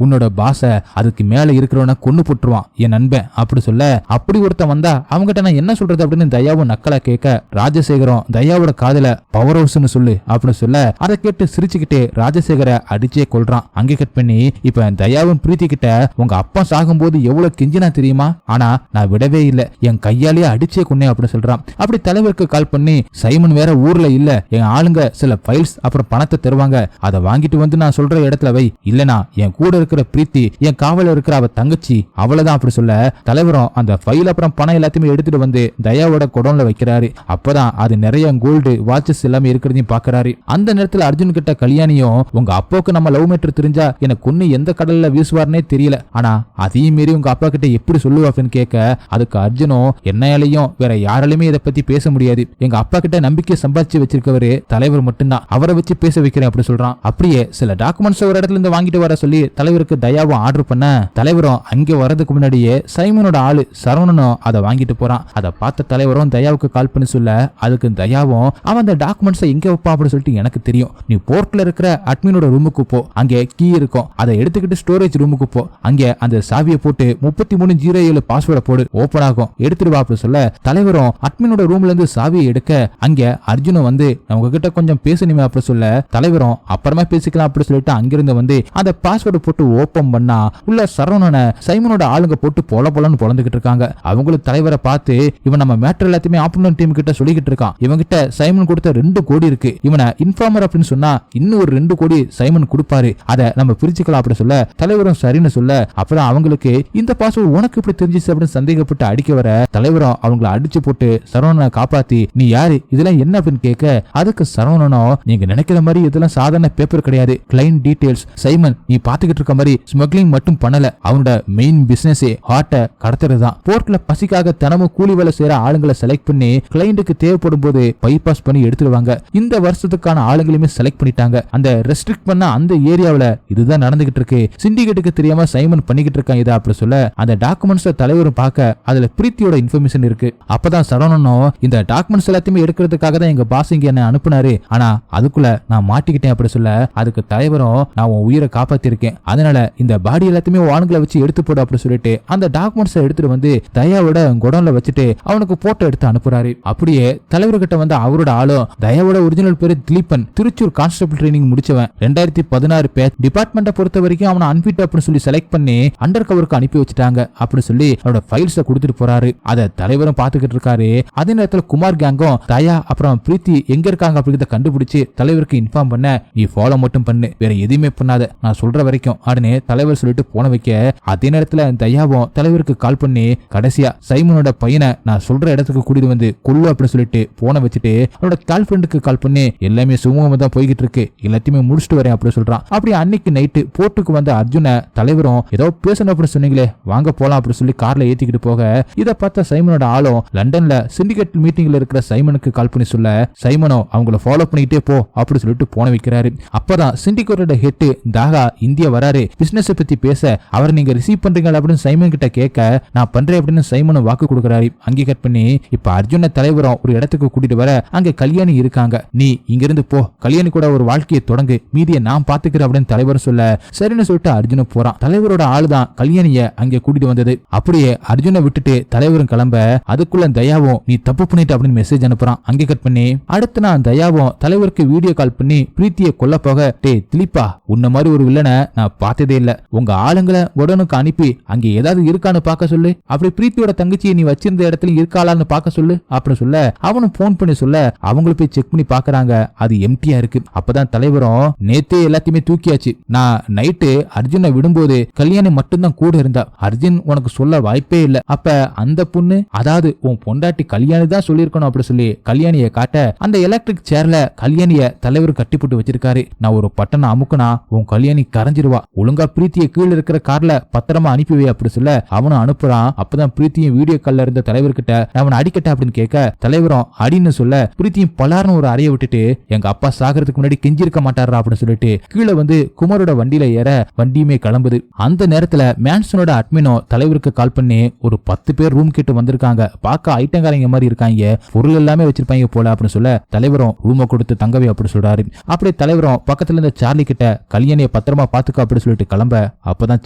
உன்னோட பாச அதுக்கு மேல இருக்கிறவன கொன்னு போட்டுருவான் என் நண்பன் அப்படி சொல்ல அப்படி ஒருத்தன் வந்தா அவங்ககிட்ட நான் என்ன சொல்றது அப்படின்னு தயாவும் நக்கலா கேட்க ராஜசேகரம் தயாவோட காதல பவர் ஹவுஸ்னு சொல்லு அப்படின்னு சொல்ல அதை கேட்டு சிரிச்சுக்கிட்டு ராஜசேகரை அடிச்சே கொல்றான். அங்கே கட் பண்ணி இப்ப தயாவும் பிரீத்தி கிட்ட உங்க அப்பா சாகும்போது எவ்வளவு கெஞ்சினா தெரியுமா, ஆனா நான் விடவே இல்லை, என் கையாலேயே அடிச்சே கொன்னேன் அப்படின்னு சொல்றான். அப்படி தலைவருக்கு கால் பண்ணி சைமன் வேற ஊர்ல இல்ல, என் ஆளுங்க சில ஃபைல்ஸ் அப்புறம் பணத்தை தருவாங்க, அதை வாங்கிட்டு வந்து நான் சொல்ற இடத்துல வை, இல்லனா என் கூட இருக்கிற பிரீத்தி என் காவல இருக்கிற அவ தங்கச்சி அவ்வளவுதான் அப்படி சொல்ல தலைவரும் அந்த ஃபைல் அப்புறம் பணம் எல்லாத்தையுமே எடுத்துட்டு வந்து தயாவோட குடோன்ல வைக்கிறாரு. அப்பதான் அது நிறைய கோல்டு வாட்சஸ் எல்லாமே இருக்கிறதையும் பாக்குறாரு. அந்த நேரத்துல அர்ஜுன் கிட்ட கல்யாணியும் உங்க அப்பாவுக்கு நம்ம லவ் மேட்டர் தெரிஞ்சா எனக்கு கொன்னு எந்த கடல்ல வீசுவார்னே தெரியல, ஆனா அதையும் மீறி உங்க அப்பா கிட்ட எப்படி சொல்லுவா அப்படின்னு கேட்க அதுக்கு அர்ஜுனும் என்னால உங்களாலையும் வேற யாராலுமே இதை பத்தி பேச முடியாது. எங்க அப்பா கிட்ட நம்பிக்கை சம்பாதிச்சு வச்சிருக்கவரு தலைவர் மட்டும்தான், அவரை வச்சு பேச வைக்கிறேன் அப்படி சொல்றான். அப்படியே சில டாக்குமெண்ட்ஸ் ஒரு இடத்துல இருந்து வாங்கிட்டு வர சொல்லி தலைவருக்கு தயாவும் ஆர்டர் பண்ண, தலைவரும் அங்கே வரதுக்கு முன்னாடியே சைமனோட ஆளு சரவணனும் அதை வாங்கிட்டு போறான். அதை பார்த்த தலைவரும் தயாவுக்கு கால் பண்ணி சொல்ல, அதுக்கு தயாவும் அவன் அந்த டாக்குமெண்ட்ஸை எங்க வைப்பா அப்படின்னு சொல்லிட்டு எனக்கு தெரியும், நீ போர்ட்ல இருக்கிற அட்மினோட ரூமுக்கு போ, அங்கே கீ இருக்கும், அதை எடுத்துக்கிட்டு ஸ்டோரேஜ் ரூமுக்கு போ, அங்கே அந்த சாவியை போட்டு 3307 பாஸ்வேர்டை போடு, ஓபன் ஆகும், எடுத்துட்டு வா அப்படி சொல்ல, தலைவரும் அட்மினோட ரூம்ல இருந்து சாவியை எடுக்க அங்க அர்ஜுனும் வந்து உங்ககிட்ட கொஞ்சம் பேசணுமே அப்படி சொல்ல, தலைவரும் அப்புறமா பேசிக்கலாம் அப்படி சொல்லிட்டு அங்கிருந்து வந்து அந்த பாஸ்வேர்டு போட்டு ஓபன் பண்ணா உள்ள சரவணனை சைமனோட ஆளுங்க போட்டு பொலன்னு பொழந்துகிட்டு இருக்காங்க. அவங்களும் தலைவரை பார்த்து, இவன் நம்ம மேட்டர் எல்லாத்தையுமே ஆப்போனன்ட் டீம் கிட்ட சொல்லிக்கிட்டு இருக்கான், இவங்கிட்ட சைமன் கொடுத்த 2 கோடி இருக்கு, இவனை இன்ஃபார்மர் அப்படின்னு சொன்னா இன்னும் ஒரு 2 கோடி சைமன் கொடுப்பாரு, அதை நம்ம பிரிச்சுக்கலாம் அப்படி சொல்ல, தலைவரும் சரின்னு சொல்ல, அப்புறம் அவங்களுக்கு இந்த பாஸ்வேர்டு உனக்கு இப்படி தெரிஞ்சிச்சு அப்படின்னு சந்தேகப்பட்டு அடிக்க வர, தலைவரும் அவங்களை அடிச்சு போட்டு சரவணனை காப்பாத்தி, நீ யாரு இதெல்லாம் என்ன அப்படின்னு கேட்க, அதுக்கு சரவணனோ, நீங்க நினைக்கிற மாதிரி இதெல்லாம் சாதாரண பேப்பர் கிடையாது, கிளைண்ட் டீடைல்ஸ், சைமன் நீ பாத்துக்கிட்டு இருக்க மாதிரி ஸ்மக்லிங் மட்டும் பண்ணல, அவனோட மெயின் பிசினஸே ஹார்ட்டை கடத்துறது தான். போர்ட்ல பசிக்காக தினமும் கூலி வேலை செய்யற ஆளுங்களை செலக்ட் பண்ணி கிளைண்ட்டுக்கு தேவைப்படும் போது பைபாஸ் பண்ணி எடுத்துருவாங்க. இந்த வருஷத்துக்கான ஆளுங்களையுமே செலக்ட் பண்ணிட்டாங்க. அந்த ரெஸ்ட்ரிக்ட் பண்ண அந்த ஏரியாவில இதுதான் நடந்துகிட்டு இருக்கு, சிண்டிகேட்டுக்கு தெரியாம சைமன் பண்ணிக்கிட்டு இருக்கான் இதை அப்படி சொல்ல, அந்த டாக்குமெண்ட்ஸ் தலைவரும் பார்க்க அதுல பிரீத்தியோட இன்ஃபர்மேஷன் இருக்கு. அப்பதான் சரவணனும், இந்த டாக்குமெண்ட்ஸ் எல்லாத்தையுமே எடுக்கிறதுக்காக தான் எங்க பாஸ் இங்க என்ன அனுப்புனாரு, ஆனா அதுக்குள்ள நான் மாட்டிக்கிட்டேன் அப்படி சொல்ல, அதுக்கு தலைவரும், நான் உன் உயிரை காப்பாத்திருக்கேன், அதனால இந்த பாடி எல்லாத்தையுமே ஆணுங்களை வச்சு எடுத்து போடு அப்படி சொல்லிட்டு அந்த டாக்குமெண்ட்ஸ் எடுத்துட்டு வந்து தயாவோட குடோன்ல வச்சுட்டு அவனுக்கு போட்டோ எடுத்து அனுப்புறாரு. அப்படியே தலைவர்கிட்ட வந்து அவரோட ஆளும், தயாவோட ஒரிஜினல் பேரு திலீபன், திருச்சூர் கான்ஸ்டபிள் ட்ரைனிங் முடிச்சவன், 2016 பேட்ச், டிபார்ட்மெண்ட்டை பொறுத்த வரைக்கும் அவனை அன்பிட் அப்படின்னு சொல்லி செலக்ட் பண்ணி அண்டர் கவருக்கு அனுப்பி வச்சுட்டாங்க அப்படின்னு சொல்லி அவனோட ஃபைல்ஸை கொடுத்துட்டு போறாரு. அதை தலைவரும் பாத்துக்கிட்டு இருக்காரு. அதே நேரத்தில் குமார் கேங்கும் தயா அப்புறம் பிரீத்தி எங்க இருக்காங்க அப்படிங்கிறத கண்டுபிடிச்சு தலைவருக்கு இன்ஃபார்ம் பண்ண, நீ ஃபாலோ மட்டும் பண்ணு, வேற எதுவுமே பண்ணாத, நான் சொல்ற வரைக்கும் அப்படின்னு தலைவர் சொல்லிட்டு போன வைக்க, அதே நேரத்துல தயாவும் தலைவருக்கு கால் பண்ணி கடைசியா சைமனோட பையனை நான் சொல்ற இடத்துக்கு கூட்டிட்டு வந்து கொள்ளு அப்படின்னு சொல்லிட்டு போன வச்சுட்டு அவனோட கேர்ள் ஃப்ரெண்டுக்கு கால் பண்ணி, எல்லாமே சுமூகமா தான் போய்கிட்டு இருக்கு, எல்லாத்தையுமே முடிச்சுட்டு வரேன் அப்படின்னு சொல்றான். அப்படி அன்னைக்கு நைட்டு போர்ட்டுக்கு வந்த அர்ஜுனை தலைவரும், ஏதோ பேசணும் அப்படின்னு சொன்னீங்களே வாங்க போலாம் அப்படின்னு சொல்லி கார்ல ஏத்திக்கிட்டு போக, இதை பார்த்த சைமனோட ஆளும் லண்டன்ல சிண்டிகேட் மீட்டிங்ல இருக்கிற சைமனுக்கு கால் பண்ணி சொல்ல, சைமனோ அவங்கள ஃபாலோ பண்ணிக்கிட்டே போ அப்படி சொல்லிட்டு போன வைக்கிறாரு. அப்பதான் சிண்டிகேட்டோட ஹெட் தாகா இந்தியா வராரு, பிசினஸ் பத்தி பேச, அவரை நீங்க ரிசீவ் பண்றீங்களா அப்படின்னு சைமன் கிட்ட கேட்க, நான் பண்றேன் அப்படின்னு சைமனும் வாக்கு கொடுக்கறாரு. அங்கே கட் பண்ணி இப்ப அர்ஜுன தலைவரும் ஒரு இடத்துக்கு கூட்டிட்டு வர, அங்க கல்யாணி இருக்காங்க, நீ இங்க இருந்து போ, கல்யாணி கூட ஒரு வாழ்க்கையை தொடங்கு, மீதியை நான் பாத்துக்கிறேன் அப்படின்னு தலைவர் சொல்ல, சரின்னு சொல்லிட்டு அர்ஜுன போறான். தலைவரோட ஆளுதான் கல்யாணிய அங்க கூட்டிட்டு வந்தது. அப்படியே அர்ஜுனை விட்டுட்டு தலைவரும் கிளம்ப, அதுக்குள்ள தயாவும் நீ தப்பு பண்ணிட்டு அப்படின்னு மெசேஜ் அனுப்புறான். அங்கே கட் பண்ணி அடுத்து நான் தயாவும் தலைவருக்கு வீடியோ கால் பண்ணி பிரீத்தியை கொல்ல போக, டே திலீப்பா, உன்ன மாதிரி ஒரு வில்லனை நான் பார்த்ததே இல்ல, உங்க ஆளுங்களை உடனுக்கு அனுப்பி அங்க ஏதாவது இருக்கான்னு பார்க்க சொல்லு, அப்படி பிரீத்தியோட தங்கச்சியை நீ வச்சிருந்த இடத்துல இருக்காளான்னு பார்க்க சொல்லு அப்படின்னு சொல்ல, அவனும் போன் பண்ணி சொல்ல, அவங்களும் போய் செக் பண்ணி பாக்குறாங்க, அது எம்டியா இருக்கு. அப்பதான் தலைவரும், நேத்தே எல்லாத்தையுமே தூக்கியாச்சு, நான் நைட்டு அர்ஜுனை விடும்போது கல்யாணி மட்டும்தான் கூட இருந்தா, அர்ஜுன் உனக்கு சொல்ல வாய்ப்பே இல்ல, அப்ப அந்த பொண்ணு, அதாவது உன் பொண்டாட்டி கல்யாணி தான் சொல்லிருக்கணும் அப்படி சொல்லி கல்யாணியை காட்ட, அந்த எலக்ட்ரிக் சேர்ல கல்யாணிய தலைவர் கட்டி போட்டு வச்சிருக்காரு. நான் ஒரு பட்டனை அமுக்குனா உன் கல்யாணி கரைஞ்சிருவா, ஒழுங்கா பிரீத்தியை கீழே இருக்கிற கார்ல பத்திரமா அனுப்பிவே அப்படி சொல்ல, அவனும் அனுப்புறான். அப்பதான் பிரீத்தியும் வீடியோ கால்ல இருந்த தலைவர்கிட்ட அவன் அடிக்கட்ட அப்படின்னு கேட்க, தலைவரும் அடின்னு சொல்ல, பிரீத்தியும் பலார்னு ஒரு அறைய விட்டுட்டு, எங்க அப்பா சாகிறதுக்கு முன்னாடி கெஞ்சிருக்க மாட்டாரா அப்படின்னு சொல்லிட்டு கீழே வந்து குமாரோட வண்டியில ஏற வண்டியுமே கிளம்புது. அந்த நேரத்துல மேன்சனோட அட்மினோ தலைவருக்கு கால் பண்ணி, ஒரு 10 பேர் ரூம் கிட்ட வந்திருக்காங்க, பார்க்க ஐட்டங்காரங்க மாதிரி இருக்காங்க, பொருள் எல்லாமே வச்சிருப்பாங்க போல அப்படின்னு சொல்ல, தலைவரும் ரூமை கொடுத்து தங்கவே அப்படி சொல்றாரு. அப்படியே தலைவரும் பக்கத்துல இருந்த சார்லி கிட்ட கல்யாணியை பத்திரமா பாத்துக்க அப்படி சொல்லிட்டு கிளம்ப, அப்பதான்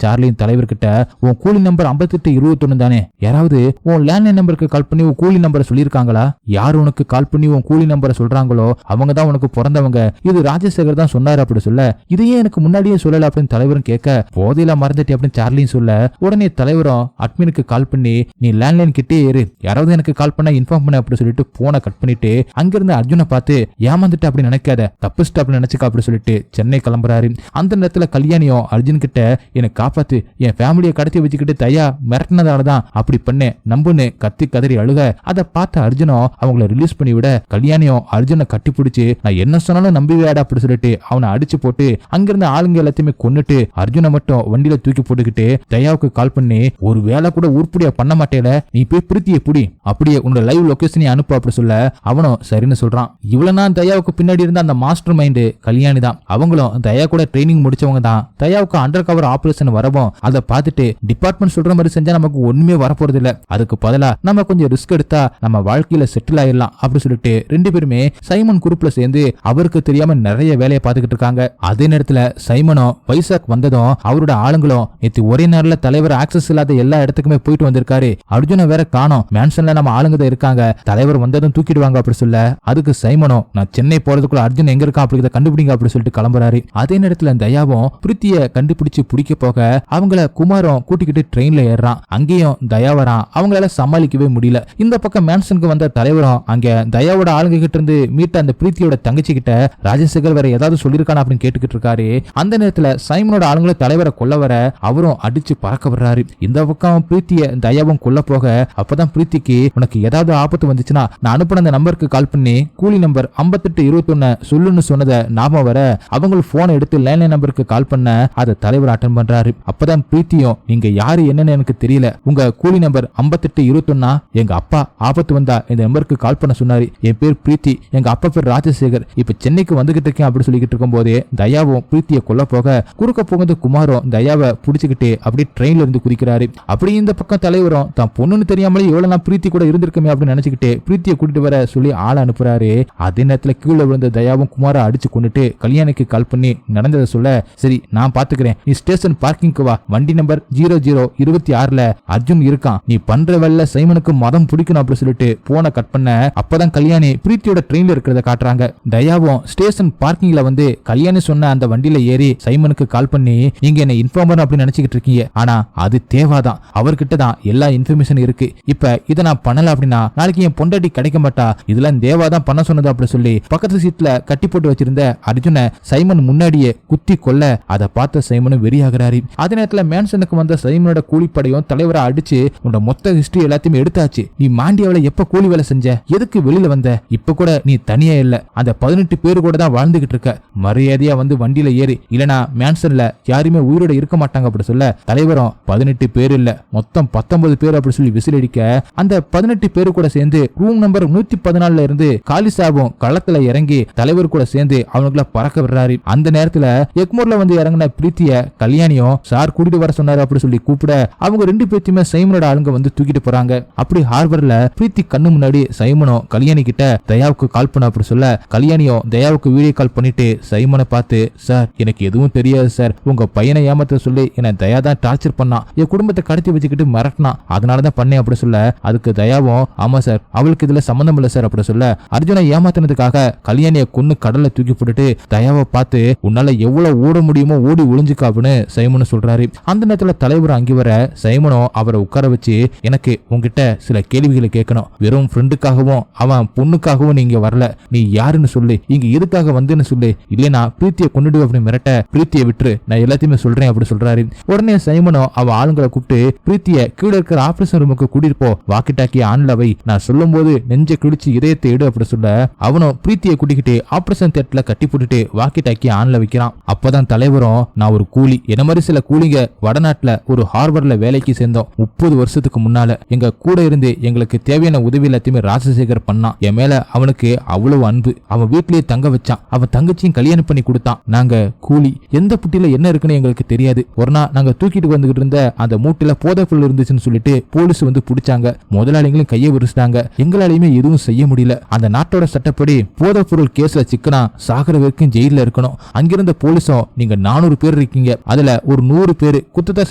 சார்லியின் தலைவர்கிட்ட, உன் கூலி நம்பர் 5821 தானே, யாராவது உன் லேண்ட்லைன் நம்பருக்கு கால் பண்ணி உன் கூலி நம்பரை சொல்லியிருக்காங்களா, யார் உனக்கு கால் பண்ணி உன் கூலி நம்பரை சொல்றாங்களோ அவங்க தான் உனக்கு பிறந்தவங்க, இது ராஜசேகர் தான் சொன்னாரு அப்படி சொல்ல, இதையே எனக்கு முன்னாடியே சொல்லல அப்படின்னு தலைவரும் கேட்க, போதையில மறந்துட்டு அப்படின்னு சார்லியும் சொல்ல, உடனே தலைவரும் அட்மினுக்கு கால் பண்ணி, நீ லேண்ட்லைன் கிட்டே ஏறு, யாராவது எனக்கு கால் பண்ண இன்ஃபார்ம் பண்ண அப்படி சொல்லிட்டு போனை கட் பண்ணிட்டு அங்கிருந்து அர்ஜுனை பார்த்து, ஏமாந்துட்டு அப்படி நினைக்காத, தப்புஸ்ட் அப்படி நினைச்சுக்க அப்படி சொல்லிட்டு சென்னை கிளம்புறாரு. அந்த நேரத்துல கல்யாணியும் அர்ஜுன் கிட்ட, எனக்கு காப்பாத்து, என் ஃபேமிலியை கடத்தி வச்சுக்கிட்டு தயா மிரட்டினதாலதான் அப்படி பண்ணேன் நம்புன்னு கத்தி கதறி அழுக, அதை பார்த்த அர்ஜுனும் அவங்களை ரிலீஸ் பண்ணி விட, கல்யாணியும் அர்ஜுனை கட்டி பிடிச்சு, நான் என்ன சொன்னாலும் நம்பிவியாடா அப்படி சொல்லிட்டு அவனை அடிச்சு போட்டு அங்கிருந்த ஆளுங்க எல்லாத்தையுமே கொன்னுட்டு அர்ஜுனை மட்டும் வண்டியில தூக்கி போட்டுக்கிட்டு தயாவுக்கு கால் பண்ணி, ஒரு வேலை கூட உருப்படியா பண்ண மாட்டேல, நீ போய் பிரீத்தியை புடி, அப்படியே உன்னோட லைவ் லொகேஷனை அனுப்பு அப்படி சொல்ல அவனும் சரின்னு சொல்றான். இவ்வளவு நான் தயாவுக்கு பின்னாடி இருந்த அந்த மாஸ்டர் மைண்டு கல்யாணி தான். அவங்களும் தயா கூட ட்ரைனிங் முடிச்சவங்க தான். தயாவுக்கு அண்டர் கவர் ஆபரேஷன் வரவும் அதை பார்த்துட்டு டிபார்ட்மெண்ட் சொல்ற மாதிரி செஞ்சா நமக்கு ஒண்ணுமே வரப்போறது இல்ல, அதுக்கு பதிலா நம்ம கொஞ்சம் ரிஸ்க் எடுத்தா நம்ம வாழ்க்கையில செட்டில் ஆயிடலாம் அப்படி சொல்லிட்டு ரெண்டு பேருமே சைமன் குரூப்ல சேர்ந்து அவருக்கு தெரியாம நிறைய வேலையை பார்த்துக்கிட்டு இருக்காங்க. அதே நேரத்துல சைமனும் வைசாக் வந்ததும் அவரோட ஆளுங்களும் நேற்று ஒரே நேரில் தலைவர் ஆக்சஸ் இல்லாத எல்லா இடத்துக்குமே போயிட்டு வந்திருக்காரு, அர்ஜுனை வேற காணோம், மேன்ஷன்ல நம்ம ஆளுங்க தான் இருக்காங்க, தலைவர் வந்ததும் தூக்கிடுவாங்க அப்படி சொல்ல அதுக்கு சைமனும் நான் சென்னை போறதுக்குள்ள அர்ஜுன் எங்க இருக்கா அப்படி கண்டுபிடிங்க அப்படி சொல்லிட்டு கிளம்புறாரு. அதே நேரத்துல தயாவும் பிரீத்திய கண்டுபிடிச்சு பிடிக்க போக அவங்கள குமாரும் கூட்டிக்கிட்டு ட்ரெயின்ல ஏறான். அங்கேயும் தயா வரான், அவங்களால சமாளிக்கவே முடியல. இந்த பக்கம் மேன்சனுக்கு வந்த தலைவரும் அங்க தயாவோட ஆளுங்க கிட்ட இருந்து மீட்ட அந்த பிரீத்தியோட தங்கச்சி கிட்ட ராஜசேகர் வேற ஏதாவது சொல்லிருக்கானா அப்படின்னு கேட்டுக்கிட்டு இருக்காரு. அந்த நேரத்துல சைமனோட ஆளுங்களை தலைவரை கொல்ல வர அவரும் அடிச்சு பறக்க வர்றாரு. இந்த பக்கம் பிரீத்திய தயாவும் கொல்ல போக அப்பதான் பிரீத்திக்கு உனக்கு ஏதாவது ஆபத்து வந்துச்சுன்னா நான் அனுப்பின அந்த நம்பருக்கு கால் பண்ணி கூலி நம்பர் 5821 சொல்லுன்னு சொன்னதை ஞாபகம் வர அவங்க போனை எடுத்து லேண்ட்லைன் நம்பருக்கு கால் பண்ண அதை தலைவர் அட்டன் பண்றாரு. அப்பதான் பிரீத்தியும் நீங்க யாரு என்னன்னு எனக்கு தெரியல, உங்க கூலி நம்பர் 5821 எங்க அப்பா ஆபத்து வந்தா இந்த நம்பருக்கு கால் பண்ண சொன்னாரு, என் பேர் பிரீத்தி, எங்க அப்பா பேர் ராஜசேகர், இப்ப சென்னைக்கு வந்துகிட்டு இருக்கேன் அப்படி சொல்லிக்கிட்டு இருக்கும் போதே தயாவும் பிரீத்தியை கொல்ல போக குறுக்க போகுது குமாரும் தயாவை புடிச்சுக்கிட்டு அப்படி ட்ரெயின்ல இருந்து குதிக்கிறாரு. அப்படி இந்த பக்கம் தலைவரும் தான் பொண்ணுன்னு தெரியாமலே எவ்வளவு நான் பிரீத்தி கூட இருந்திருக்கமே அப்படின்னு நினைச்சுக்கிட்டு பிரீத்தியை கூட்டிட்டு வர சொல்லி ஆளை அனுப்புறாரு. அதே நேரத்துல கீழே விழுந்த தயாவும் குமாரை அடிச்சு கொண்டுட்டு கல்யாணிக்கு கால் பண்ணி நடந்ததை சொல்ல சரி நான் பாத்துக்கிறேன், நீ ஸ்டேஷன் பார்க்கிங்க்கு வா, வண்டி நம்பர் 0026ல அர்ஜுன் இருக்கான், நீ பண்ற வேலை சைமனுக்கு மதம் பிடிக்கணும் அப்படி சொல்லிட்டு போனை கட் பண்ண அப்பதான் கல்யாணி பிரீத்தியோட ட்ரெயின்ல இருக்கிறத காட்டுறாங்க. தயாவும் ஸ்டேஷன் பார்க்கிங்ல வந்து கல்யாணி சொன்ன அந்த வண்டியில ஏறி சைமனுக்கு கால் பண்ணி நீங்க என்ன இன்ஃபார்மர் அப்படின்னு நினைச்சுக்கிட்டு இருக்கீங்க, ஆனா அது தேவாதான், அவர்கிட்ட தான் எல்லா இன்ஃபர்மேஷன் இருக்கு, இப்ப இதை நான் பண்ணல அப்படின்னா நாளைக்கு என் பொண்டாட்டி கிடைக்க மாட்டா, இதெல்லாம் தேவாதான் பண்ண சொன்னது அப்படி சொல்லி பக்கத்து சீட்ல கட்டி போட்டு வச்சிருந்த அர்ஜுனை சைமன் முன்னாடியே குத்தி கொல்ல அதை பார்த்த சைமனும் வெறியாகிறாரு. அதே நேரத்துல மேன்சனுக்கு வந்த சைமனோட கூலிப்படையும் தலைவரை அடிச்சு உன்னோட மொத்த ஹிஸ்டரி எல்லாத்தையுமே எடுத்தாச்சு, நீ மாண்டியாவில எப்ப கூலி வேலை செஞ்ச, எதுக்கு வெளியில வந்த, இப்ப கூட நீ தனியா இல்ல, அந்த 18 பேரு கூட தான் வாழ்ந்துகிட்டு இருக்க, மரியாதையா வந்து வண்டியில ஏறி இல்லனா மேன்சன்ல யாருமே உயிரோட இருக்க மாட்டாங்க அப்படி சொல்ல தலைவரும் 18 பேர் இல்ல மொத்தம் 19 பேர் அப்படி சொல்லி விசில் அடிக்க அந்த 18 பேரு கூட சேர்ந்து ரூம் நம்பர் 114ல இருந்து காலிசாபும் களத்துல இறங்கி தலைவர் கூட சேர்ந்து அவனுக்குள்ள பறக்க விடுறாரு. அந்த நேரத்துல எக்மோர்ல வந்து இறங்கின பிரீத்திய கல்யாணியும் சார் கூட்டிட்டு வர சொன்னாரு அப்படி சொல்லி கூப்பிட அவங்க ரெண்டு பேர்த்தையுமே சைமனோட ஆளுங்க வந்து தூக்கிட்டு போறாங்க. அப்படி ஹார்பர்ல பிரீத்தி கண்ணு முன்னாடி சைமனும் கல்யாணி கிட்ட தயாவுக்கு கால் பண்ண அப்படி சொல்ல கல்யாணியும் தயாவுக்கு வீடியோ கால் பண்ணிட்டு சைமனை பார்த்து சார் எனக்கு எதுவும் தெரியாது சார், உங்க பையனை ஏமாத்த சொல்லி என்ன தயா தான் டார்ச்சர் பண்ணான், என் குடும்பத்தை கடத்தி வச்சுக்கிட்டு மிரட்டினான், அதனாலதான் பண்ணேன் அப்படி சொல்ல அதுக்கு தயாவும் ஆமா சார் அவளுக்கு இதுல சம்பந்தம் இல்ல சார் அப்படி சொல்ல அர்ஜுனை ஏமாத்தினதுக்காக கல்யாணியை கொன்னு கடல்ல தூக்கி போட்டுட்டு தயாவை பார்த்து உன்னால எவ்வளவு ஓட முடியுமோ ஓடி ஒளிஞ்சுக்கா அப்படின்னு சைமனு சொல்றாரு. அந்த நேரத்துல தலைவர் அங்கி வர சைமனும் அவரை உட்கார வச்சு எனக்கு உங்ககிட்ட சில கேள்விகளை கேட்கணும், வெறும் ஃப்ரெண்டுக்காகவும் அவன் பொண்ணுக்காகவும் நீங்க வரல, நீ யாருன்னு சொல்லு, இங்க எதுக்காக வந்துன்னு சொல்லு, இல்லைனா பிரீத்தியை கொண்டுடு அப்படின்னு மிரட்ட பிரீத்தியை விட்டுரு நான் எல்லாத்தையுமே சொல்றேன் அப்படி சொல்றாரு. உடனே சைமனும் அவன் ஆளுங்களை கூப்பிட்டு பிரீத்தியை கீழே இருக்கிற ஆபரேஷன் ரூமுக்கு கூட்டிட்டு போ, வாக்கி டாக்கி ஆன்ல வை, நான் சொல்லும் போது நெஞ்ச கிழிச்சு இதயத்தை எடு அப்படி சொல்ல அவனும் பிரீத்தியை கூட்டிக்கிட்டு ஆபரேஷன் தியேட்டர்ல கட்டி போட்டுட்டு வாக்கி டாக்கி ஆன்ல வைக்கிறான். அப்பதான் தலைவரும் நான் ஒரு கூலி, என்ன மாதிரி சில கூலிங்க வடநாட்டுல ஒரு ஹார்பர்ல வேலைக்கு சேர்ந்தோம், 30 வருஷத்துக்கு முன்னால எங்க கூட இருந்து எங்களுக்கு தேவையான உதவி எல்லாத்தையுமே ராஜசேகர் பண்ணான், என் மேல அவனுக்கு அவ்வளவு அன்பு, அவன் வீட்லயே தங்க வச்சான், அவன் தங்கச்சியும் கல்யாணம் பண்ணி கொடுத்தான், நாங்க கூலி, எந்த புட்டில என்ன இருக்குன்னு எங்களுக்கு தெரியாது, ஒரு நாள் நாங்க தூக்கிட்டு வந்துகிட்டு இருந்த அந்த மூட்டில போதைப்பொருள் இருந்துச்சுன்னு சொல்லிட்டு போலீஸ் வந்து பிடிச்சாங்க, முதலாளிகளும் கையை விரிச்சிட்டாங்க, எங்களாலையுமே எதுவும் செய்ய முடியல, அந்த நாட்டோட சட்டப்படி போதைப்பொருள் கேஸ்ல சிக்கனா சாகர வரைக்கும் ஜெயில இருக்கணும், அங்கிருந்த போலீஸும் நீங்க 400 பேர் இருக்கீங்க, அதுல ஒரு 100 பேர் குத்தத்தை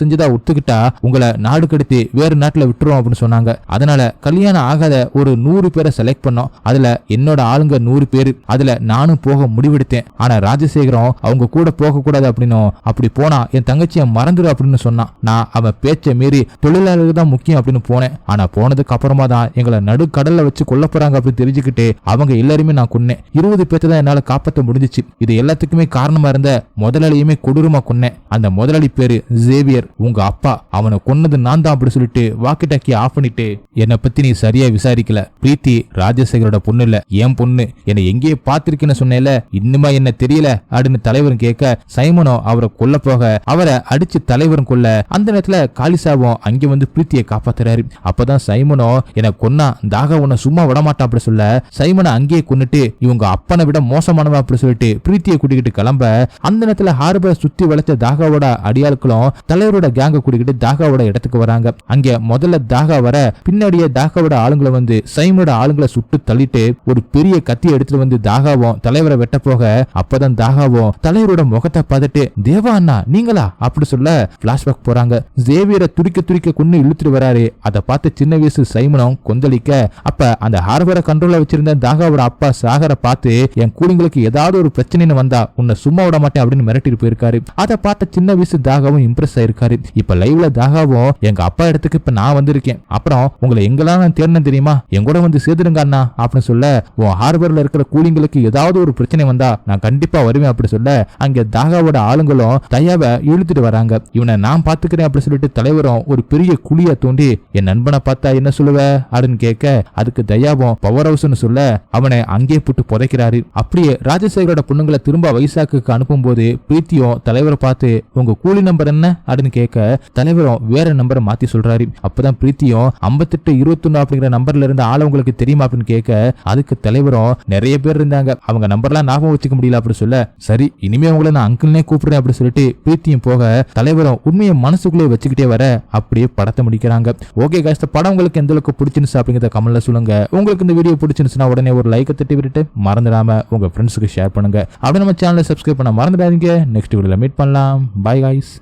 செஞ்சதா ஒத்துக்கிட்டா உங்களை நாடு கடத்தி வேற நாட்டுல விட்டுரும் அப்படின்னு சொன்னாங்க. அதனால கல்யாணம் ஆகாத ஒரு 100 பேரை செலக்ட் பண்ணோம், அதுல என்னோட ஆளுங்க 100 பேரு, அதுல நானும் போக முடிவெடுத்தேன், ஆனா ராஜசேகரம் அவங்க கூட போக கூடாது அப்படின்னும், அப்படி போனா என் தங்கச்சியை மறந்துடு அப்படின்னு சொன்னான், நான் அவன் பேச்சை மீறி தொழிலாளர்கள் தான் முக்கியம் அப்படின்னு போனேன், ஆனா போனதுக்கு அப்புறமா தான் எங்களை நடு கடல்ல வச்சு கொல்ல போறாங்க அப்படின்னு தெரிஞ்சுக்கிட்டு அவங்க எல்லாருமே நான் கொன்னேன், 20 பேர்த்த தான் என்னால காப்பாற்ற முடிஞ்சிச்சு, இது எல்லாத்துக்குமே காரணமா இருந்த முதலாளியுமே கொடூரமா கொன்னேன், அந்த முதலாளி பேரு ஜேவியர், உங்க அப்பா, அவனை கொன்னது நான் தான் அப்படி சொல்லிட்டு வாக்கி டாக்கி ஆஃப் பண்ணிட்டு என்னை பத்தி நீ சரியா விசாரிக்கல, பிரீத்தி ராஜசேகரோட பொண்ணு இல்ல என் பொண்ணு, என்னை எங்கேயே பாத்திருக்கேன்னு சொன்னேல, இன்னுமா என்ன தெரியல அப்படின்னு தலைவரும் கேட்க சைமனோ அவரை கொல்ல போக அவரை அடிச்சு தலைவரும் கொல்ல அந்த நேரத்துல காலிசாவும் அங்க வந்து பிரீத்தியை காப்பாத்துறாரு. அப்பதான் அப்பதான் சைமனும் எனக்கு கொன்னா தாகா உன்னை சும்மா விட மாட்டான் அப்படி சொல்ல சைமனை அங்கேயே கொன்னுட்டு இவங்க அப்பனை விட மோசமானவன் அப்படி சொல்லிட்டு பிரீத்தியை கூட்டிக்கிட்டு கிளம்ப அந்த நேரத்துல ஹார்பரை சுத்தி வளைச்ச தாகாவோட அடியாட்களும் தலைவரோட கேங்க கூட்டிக்கிட்டு தாகாவோட இடத்துக்கு வராங்க. அங்க முதல்ல தாகா வர பின்னாடியே தாகாவோட ஆளுங்களை வந்து சைமனோட ஆளுங்களை சுட்டு தள்ளிட்டு ஒரு பெரிய கத்தி எடுத்துட்டு வந்து தாகாவும் தலைவரை வெட்ட போக அப்பதான் தாகாவும் தலைவரோட முகத்தை பார்த்துட்டு தேவா அண்ணா நீங்களா அப்படி சொல்ல பிளாஷ்பேக் போறாங்க. ஜேவியரை துடிக்க துடிக்க கொண்டு இழுத்துட்டு வராரு. அதை பார்த்து சின்ன வயசு சைமனும் கொந்தளிக்க அப்ப அந்த ஹார்பரை கண்ட்ரோல வச்சிருந்த தாகாவோட அப்பா சாகரை பார்த்து என் கூலிங்களுக்கு ஏதாவது ஒரு பிரச்சனைன்னு வந்தா உன்னை சும்மா விட மாட்டேன் அப்படின்னு மிரட்டிட்டு போயிருக்காரு. அதை பார்த்த சின்ன வயசு தாகாவும் இம்ப்ரெஸ் ஆயிருக்காரு. இப்ப லைவ்ல தாகாவும் எங்க அப்பா இடத்துக்கு இப்ப நான் வந்திருக்கேன், அப்புறம் உங்களை எங்கெல்லாம் நான் தேடினேன் தெரியுமா, எங்கூட வந்து சேர்த்துடுங்க அண்ணா அப்படின்னு சொல்ல உன் ஹார்பர்ல இருக்கிற கூலிங்களுக்கு ஏதாவது ஒரு பிரச்சனை வந்தா நான் கண்டிப்பா வருவேன் அப்படி சொல்ல அங்க தாகாவோட ஆளுங்களும் தயாவை இழுத்துட்டு வராங்க. இவனை நான் பாத்துக்கிறேன் அப்படி சொல்லிட்டு தலைவரும் ஒரு பெரிய குழிய தோண்டி என் நண்பனை பார்த்தா என்ன சொல்லுவ அப்படின்னு கேட்க அதுக்கு தயாவும் பவர் ஹவுஸ்னு சொல்ல அவனை அங்கே போட்டு புதைக்கிறாரு. அப்படியே ராஜசேகரோட பொண்ணுங்களை திரும்ப வைசாக்கு அனுப்பும் போது பிரீத்தியும் தலைவரை பார்த்து உங்க கூலி நம்பர் என்ன அப்படின்னு கேட்க தலைவரும் வேற நம்பரை மாத்தி சொல்றாரு. அப்பதான் பிரீத்தியும் 5821 அப்படிங்கிற நம்பர்ல இருந்த ஆள உங்களுக்கு தெரியுமா அப்படின்னு கேட்க அதுக்கு தலைவரும் நிறைய பேர் இருந்தாங்க, அவங்க நம்பர்லாம் ஞாபகம் வச்சுக்க முடியல அப்படி சொல்ல சரி இனிமே உங்களை நான் அங்கிள்னே கூப்பிடுறேன் அப்படி சொல்லிட்டு பிரீத்தியும் போக தலைவரும் உண்மையை மனசுக்குள்ளே வச்சுக்கிட்டே வர அப்படியே படத்தை முடிக்கிறாங்க. ஓகே गाइस, இந்த படம் உங்களுக்கு எந்த அளவுக்கு பிடிச்சிருந்துச்சு அப்படிங்கறத கமெண்ட்ல சொல்லுங்க. உங்களுக்கு இந்த வீடியோ பிடிச்சிருந்துச்சுன்னா உடனே ஒரு லைக் தட்டி விட்டுட்டு மறந்துடாம உங்க ஃப்ரெண்ட்ஸுக்கு ஷேர் பண்ணுங்க. அப்படியே நம்ம சேனலை சப்ஸ்கிரைப் பண்ண மறந்துடாதீங்க. நெக்ஸ்ட் வீடியோல மீட் பண்ணலாம். By guys.